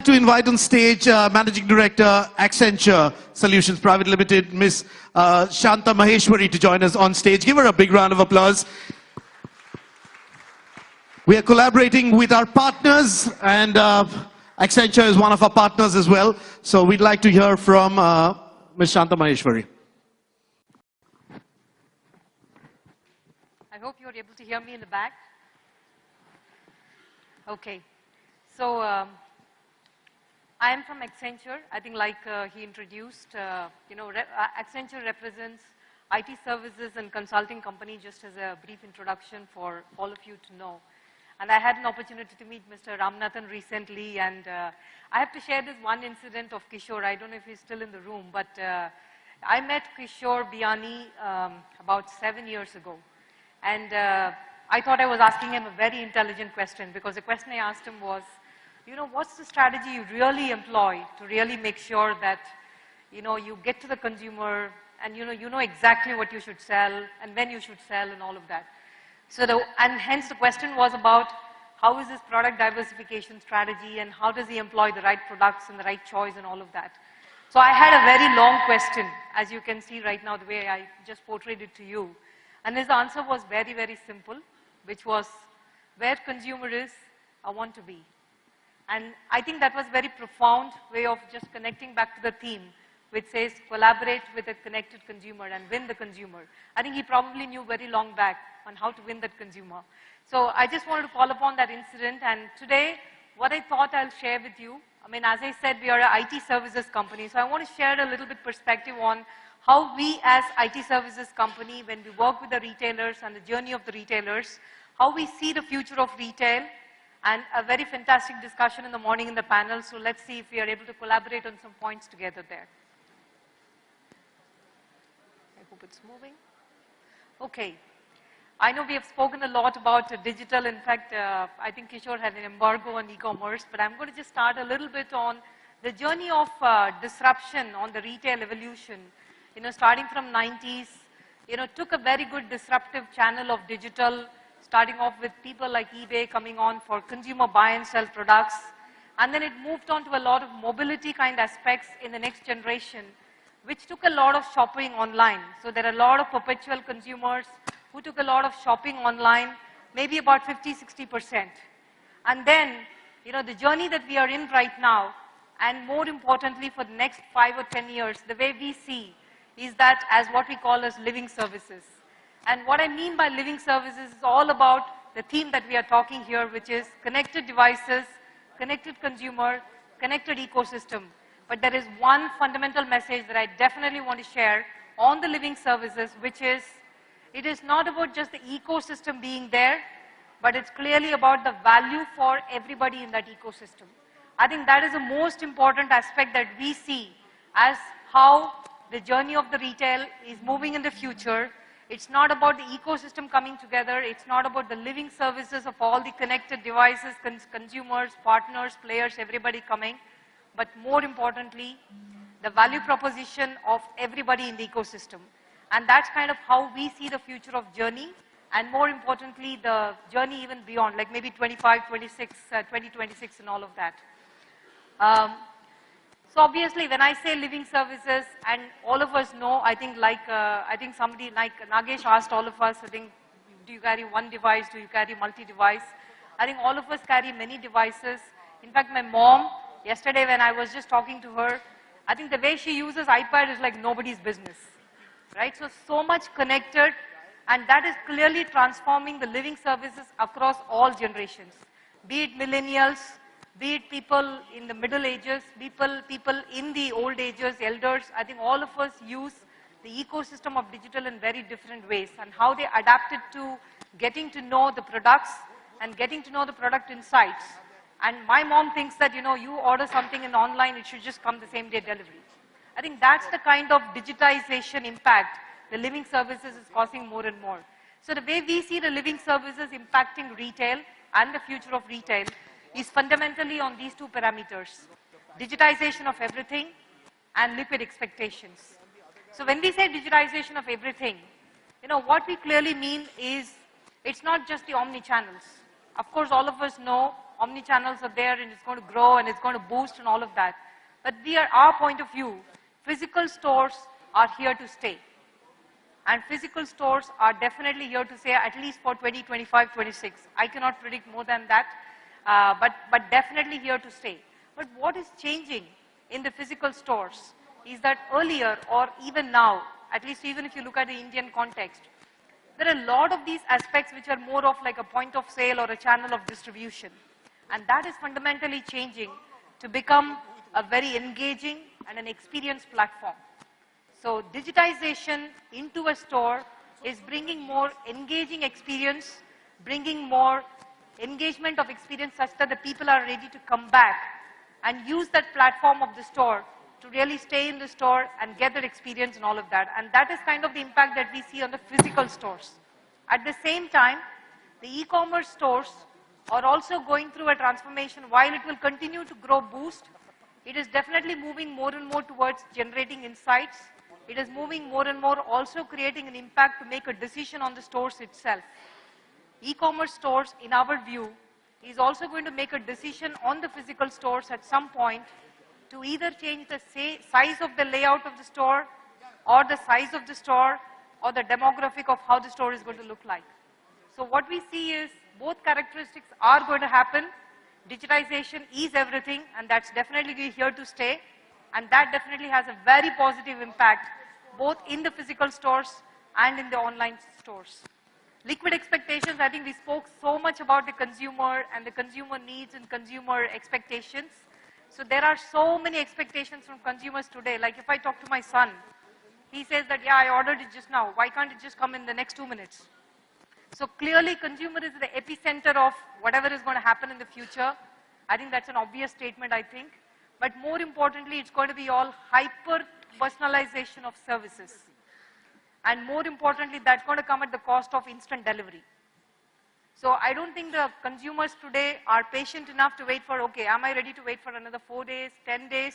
to invite on stage Managing Director, Accenture Solutions Private Limited, Ms. Shantha Maheshwari, to join us on stage. Give her a big round of applause. We are collaborating with our partners, and Accenture is one of our partners as well. So we'd like to hear from Ms. Shantha Maheshwari. I hope you're able to hear me in the back. Okay. So I am from Accenture. I think like he introduced, Accenture represents IT services and consulting company, just as a brief introduction for all of you to know. And I had an opportunity to meet Mr. Ramanathan recently, and I have to share this one incident of Kishore. I don't know if he's still in the room, but I met Kishore Biyani about 7 years ago. And I thought I was asking him a very intelligent question, because the question I asked him was, what's the strategy you really employ to really make sure that, you get to the consumer and you know exactly what you should sell and when you should sell and all of that. And hence the question was about how is this product diversification strategy and how does he employ the right products and the right choice and all of that. So I had a very long question, as you can see right now, the way I just portrayed it to you. And his answer was very, very simple, which was, where consumer is, I want to be. And I think that was a very profound way of just connecting back to the theme, which says collaborate with a connected consumer and win the consumer. I think he probably knew very long back on how to win that consumer. So I just wanted to call upon that incident, and today what I thought I'll share with you, as I said, we are an IT services company, so I want to share a little bit perspective on how we as IT services company, when we work with the retailers and the journey of the retailers, how we see the future of retail, and a very fantastic discussion in the morning in the panel. So let's see if we are able to collaborate on some points together there. I hope it's moving. Okay. I know we have spoken a lot about digital. In fact, I think Kishore had an embargo on e-commerce, but I'm going to just start a little bit on the journey of disruption on the retail evolution. Starting from 90s, took a very good disruptive channel of digital, starting off with people like eBay coming on for consumer buy and sell products. And then it moved on to a lot of mobility kind aspects in the next generation, which took a lot of shopping online. So there are a lot of perpetual consumers who took a lot of shopping online, maybe about 50–60%. And then, the journey that we are in right now, and more importantly for the next 5 or 10 years, the way we see is that as what we call as living services. And what I mean by living services is all about the theme that we are talking here, which is connected devices, connected consumer, connected ecosystem. But there is one fundamental message that I definitely want to share on the living services, which is, it is not about just the ecosystem being there, but it's clearly about the value for everybody in that ecosystem. I think that is the most important aspect that we see as how the journey of the retail is moving in the future. It's not about the ecosystem coming together. It's not about the living services of all the connected devices, consumers, partners, players, everybody coming. But more importantly, the value proposition of everybody in the ecosystem. And that's kind of how we see the future of journey. And more importantly, the journey even beyond, like maybe 25, 26, 2026 and all of that. So obviously, when I say living services, and all of us know, I think somebody like Nagesh asked all of us, I think, do you carry one device, do you carry multi-device? I think all of us carry many devices. In fact, my mom, yesterday when I was just talking to her, I think the way she uses iPad is like nobody's business, right? So much connected, and that is clearly transforming the living services across all generations, be it millennials, be it people in the middle ages, people in the old ages, elders. I think all of us use the ecosystem of digital in very different ways, and how they adapted to getting to know the products and getting to know the product insights. And my mom thinks that, you order something in online, it should just come the same day delivery. I think that's the kind of digitization impact the living services is causing more and more. So the way we see the living services impacting retail and the future of retail is fundamentally on these two parameters: digitization of everything and liquid expectations. So when we say digitization of everything, what we clearly mean is, it's not just the omni-channels. Of course, all of us know omni-channels are there and it's going to grow and it's going to boost and all of that. But our point of view, physical stores are here to stay. And physical stores are definitely here to stay at least for 2025, 26. I cannot predict more than that, but definitely here to stay. But what is changing in the physical stores is that earlier or even now, at least even if you look at the Indian context, there are a lot of these aspects which are more of like a point of sale or a channel of distribution. And that is fundamentally changing to become a very engaging and an experience platform. So digitization into a store is bringing more engaging experience, bringing more engagement of experience such that the people are ready to come back and use that platform of the store to really stay in the store and get that experience and all of that. And that is kind of the impact that we see on the physical stores. At the same time, the e-commerce stores are also going through a transformation. While it will continue to grow, boost, it is definitely moving more and more towards generating insights. It is moving more and more also creating an impact to make a decision on the stores itself. E-commerce stores, in our view, is also going to make a decision on the physical stores at some point to either change the size of the layout of the store or the size of the store or the demographic of how the store is going to look like. So what we see is both characteristics are going to happen. Digitization is everything, and that's definitely here to stay. And that definitely has a very positive impact both in the physical stores and in the online stores. Liquid expectations, I think we spoke so much about the consumer and the consumer needs and consumer expectations. So there are so many expectations from consumers today. Like if I talk to my son, he says that, yeah, I ordered it just now. Why can't it just come in the next 2 minutes? So clearly consumer is the epicenter of whatever is going to happen in the future. I think that's an obvious statement, I think. But more importantly, it's going to be all hyper-personalization of services. And more importantly, that's going to come at the cost of instant delivery. So I don't think the consumers today are patient enough to wait for, okay, am I ready to wait for another 4 days, 10 days?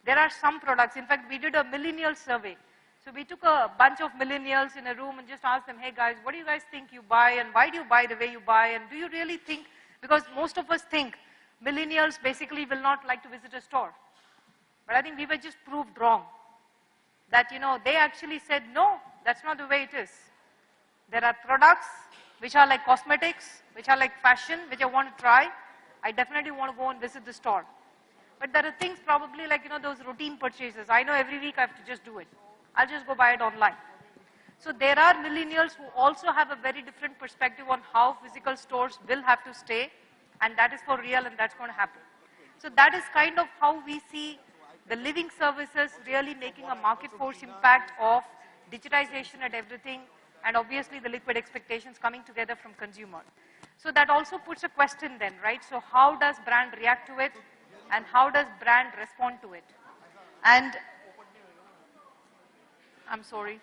There are some products. In fact, we did a millennial survey. So we took a bunch of millennials in a room and just asked them, hey guys, what do you guys think you buy and why do you buy the way you buy? And do you really think, because most of us think millennials basically will not like to visit a store. But I think we were just proved wrong. That, they actually said, no, that's not the way it is. There are products which are like cosmetics, which are like fashion, which I want to try. I definitely want to go and visit the store. But there are things probably like, those routine purchases. I know every week I have to just do it. I'll just go buy it online. So there are millennials who also have a very different perspective on how physical stores will have to stay, and that is for real and that's going to happen. So that is kind of how we see the living services really making a market force impact of digitization and everything, and obviously the liquid expectations coming together from consumer. So that also puts a question then, right? So how does brand react to it, and how does brand respond to it? And I'm sorry.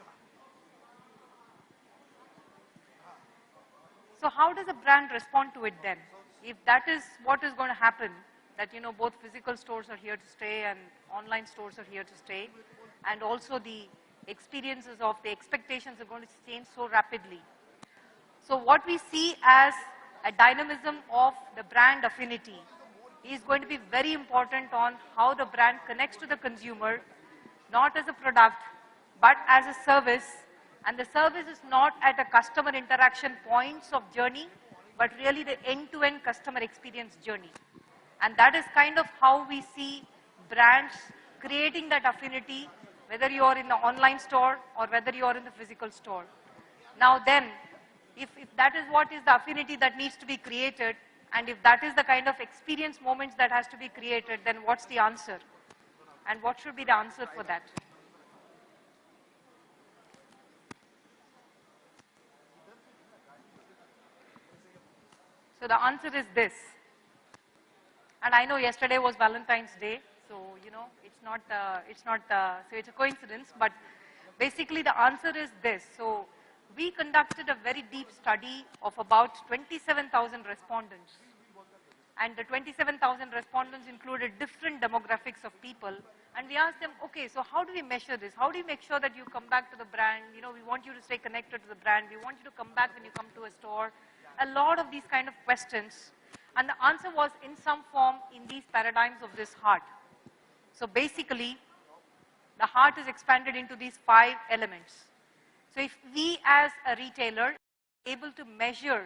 So how does a brand respond to it then? If that is what is going to happen, that both physical stores are here to stay and online stores are here to stay, and also the experiences of the expectations are going to change so rapidly. So what we see as a dynamism of the brand affinity is going to be very important on how the brand connects to the consumer, not as a product, but as a service. And the service is not at a customer interaction points of journey, but really the end-to-end customer experience journey. And that is kind of how we see brands creating that affinity, whether you are in the online store or whether you are in the physical store. Now then, if that is what is the affinity that needs to be created, and if that is the kind of experience moments that has to be created, then what's the answer? And what should be the answer for that? So the answer is this. And I know yesterday was Valentine's Day, so so it's a coincidence, but basically the answer is this. So we conducted a very deep study of about 27,000 respondents. And the 27,000 respondents included different demographics of people. And we asked them, okay, so how do we measure this? How do you make sure that you come back to the brand? We want you to stay connected to the brand. We want you to come back when you come to a store. A lot of these kind of questions. And the answer was in some form in these paradigms of this heart. So basically, the heart is expanded into these 5 elements. So if we as a retailer are able to measure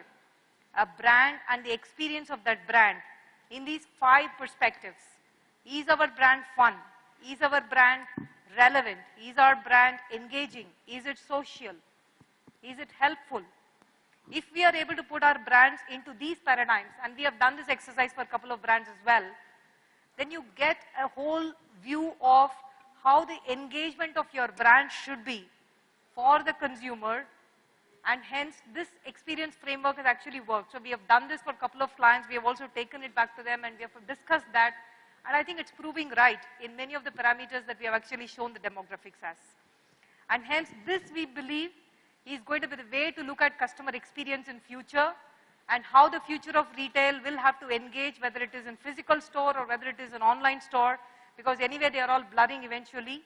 a brand and the experience of that brand in these 5 perspectives, is our brand fun? Is our brand relevant? Is our brand engaging? Is it social? Is it helpful? If we are able to put our brands into these paradigms, and we have done this exercise for a couple of brands as well, then you get a whole view of how the engagement of your brand should be for the consumer, and hence this experience framework has actually worked. So we have done this for a couple of clients, we have also taken it back to them and we have discussed that, and I think it's proving right in many of the parameters that we have actually shown the demographics as. And hence this we believe is going to be the way to look at customer experience in future, and how the future of retail will have to engage, whether it is in physical store or whether it is an online store, because anyway they are all blurring eventually,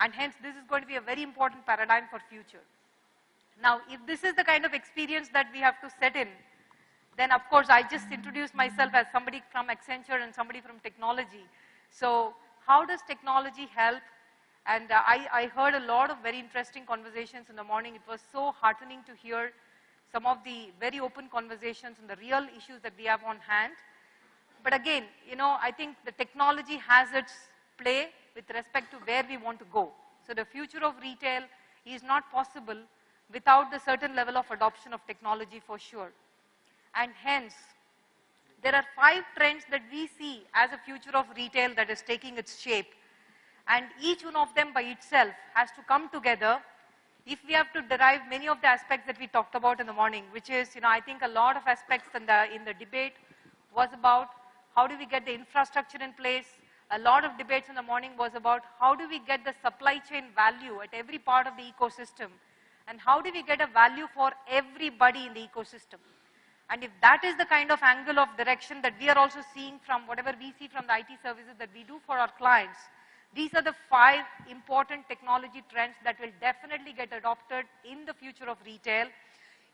and hence this is going to be a very important paradigm for future. Now if this is the kind of experience that we have to set in, then of course I just introduced myself as somebody from Accenture and somebody from technology. So how does technology help? And I heard a lot of very interesting conversations in the morning. It was so heartening to hear some of the very open conversations and the real issues that we have on hand. But again, you know, I think the technology has its play with respect to where we want to go. So the future of retail is not possible without the certain level of adoption of technology for sure. And hence, there are 5 trends that we see as a future of retail that is taking its shape. And each one of them by itself has to come together if we have to derive many of the aspects that we talked about in the morning, which is, you know, I think a lot of aspects in the debate was about how do we get the infrastructure in place. A lot of debates in the morning was about how do we get the supply chain value at every part of the ecosystem, and how do we get a value for everybody in the ecosystem. And if that is the kind of angle of direction that we are also seeing from whatever we see from the IT services that we do for our clients, these are the 5 important technology trends that will definitely get adopted in the future of retail.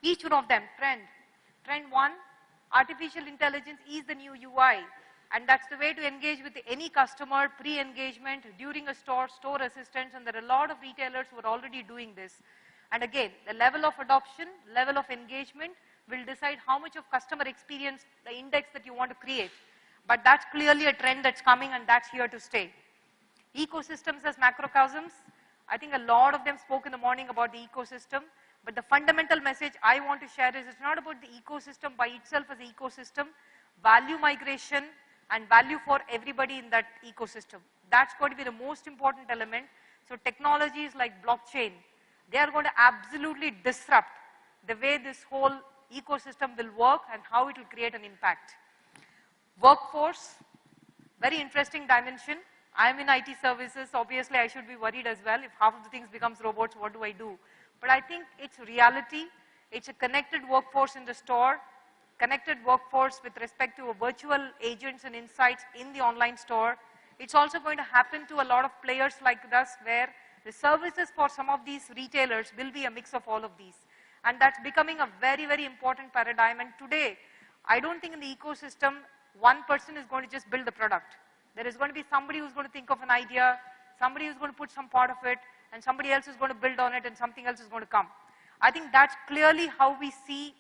Each one of them, trend 1, artificial intelligence is the new UI, and that's the way to engage with any customer, pre-engagement, during a store assistance, and there are a lot of retailers who are already doing this. And again, the level of adoption, level of engagement will decide how much of customer experience, the index that you want to create. But that's clearly a trend that's coming, and that's here to stay. Ecosystems as macrocosms, I think a lot of them spoke in the morning about the ecosystem, but the fundamental message I want to share is it's not about the ecosystem by itself as an ecosystem, value migration and value for everybody in that ecosystem. That's going to be the most important element. So technologies like blockchain, they are going to absolutely disrupt the way this whole ecosystem will work and how it will create an impact. Workforce, very interesting dimension. I'm in IT services, obviously I should be worried as well. If half of the things becomes robots, what do I do? But I think it's reality. It's a connected workforce in the store, connected workforce with respect to virtual agents and insights in the online store. It's also going to happen to a lot of players like us, where the services for some of these retailers will be a mix of all of these. And that's becoming a very, very important paradigm. And today, I don't think in the ecosystem, one person is going to just build the product. There is going to be somebody who's going to think of an idea, somebody who's going to put some part of it, and somebody else is going to build on it, and something else is going to come. I think that's clearly how we see,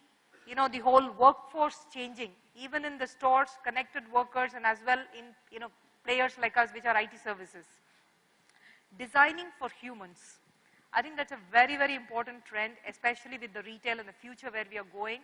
you know, the whole workforce changing, even in the stores, connected workers, and as well in, you know, players like us, which are IT services. Designing for humans. I think that's a very, very important trend, especially with the retail in the future where we are going.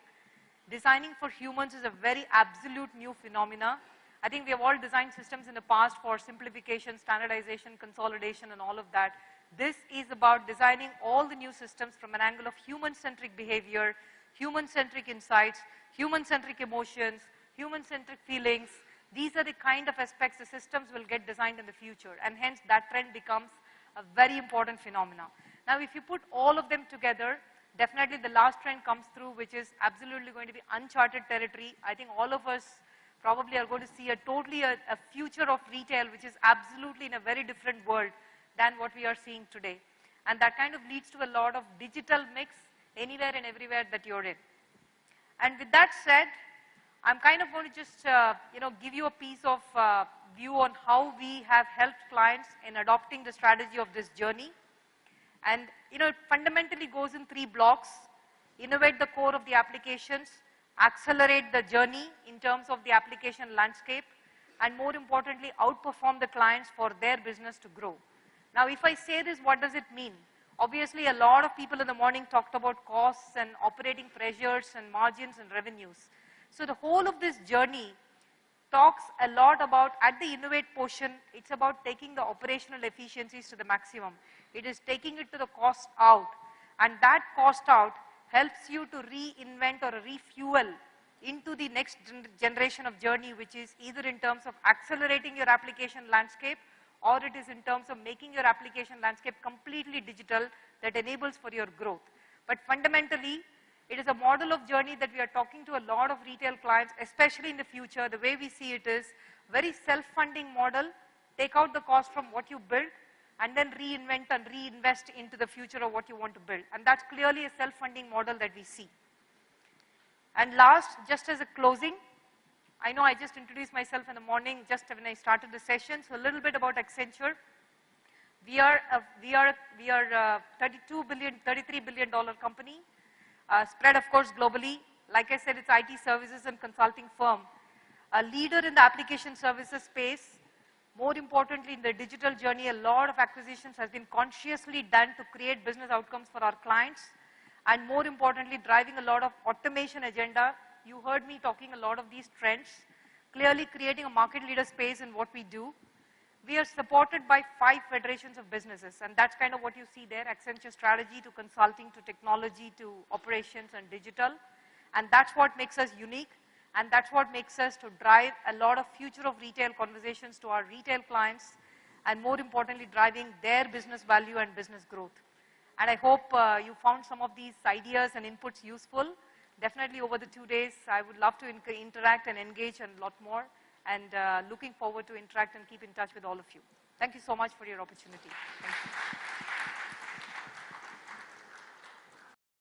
Designing for humans is a very absolute new phenomena. I think we have all designed systems in the past for simplification, standardization, consolidation, and all of that. This is about designing all the new systems from an angle of human-centric behavior, human-centric insights, human-centric emotions, human-centric feelings. These are the kind of aspects the systems will get designed in the future, and hence that trend becomes a very important phenomena. Now, if you put all of them together, definitely the last trend comes through, which is absolutely going to be uncharted territory. I think all of us probably are going to see a future of retail which is absolutely in a very different world than what we are seeing today. And that kind of leads to a lot of digital mix anywhere and everywhere that you're in. And with that said, I'm kind of going to just, give you a piece of view on how we have helped clients in adopting the strategy of this journey. And, it fundamentally goes in 3 blocks: innovate the core of the applications, accelerate the journey in terms of the application landscape, and more importantly, outperform the clients for their business to grow. Now, if I say this, what does it mean? Obviously, a lot of people in the morning talked about costs and operating pressures and margins and revenues. So the whole of this journey talks a lot about, at the innovate portion, it's about taking the operational efficiencies to the maximum. It is taking it to the cost out, and that cost out helps you to reinvent or refuel into the next generation of journey, which is either in terms of accelerating your application landscape, or it is in terms of making your application landscape completely digital that enables for your growth. But fundamentally, it is a model of journey that we are talking to a lot of retail clients, especially in the future. The way we see it is very self-funding model, take out the cost from what you build, and then reinvent and reinvest into the future of what you want to build. And that's clearly a self-funding model that we see. And last, just as a closing, I know I just introduced myself in the morning just when I started the session, so a little bit about Accenture. We are a $33 billion company, spread of course globally. Like I said, it's IT services and consulting firm. A leader in the application services space. More importantly, in the digital journey, a lot of acquisitions has been consciously done to create business outcomes for our clients. And more importantly, driving a lot of automation agenda. You heard me talking a lot of these trends, clearly creating a market leader space in what we do. We are supported by 5 federations of businesses, and that's kind of what you see there: Accenture strategy to consulting to technology to operations and digital. And that's what makes us unique, and that's what makes us to drive a lot of future of retail conversations to our retail clients, and more importantly, driving their business value and business growth. And I hope you found some of these ideas and inputs useful. Definitely over the 2 days, I would love to interact and engage and a lot more, and looking forward to interact and keep in touch with all of you. Thank you so much for your opportunity. Thank you.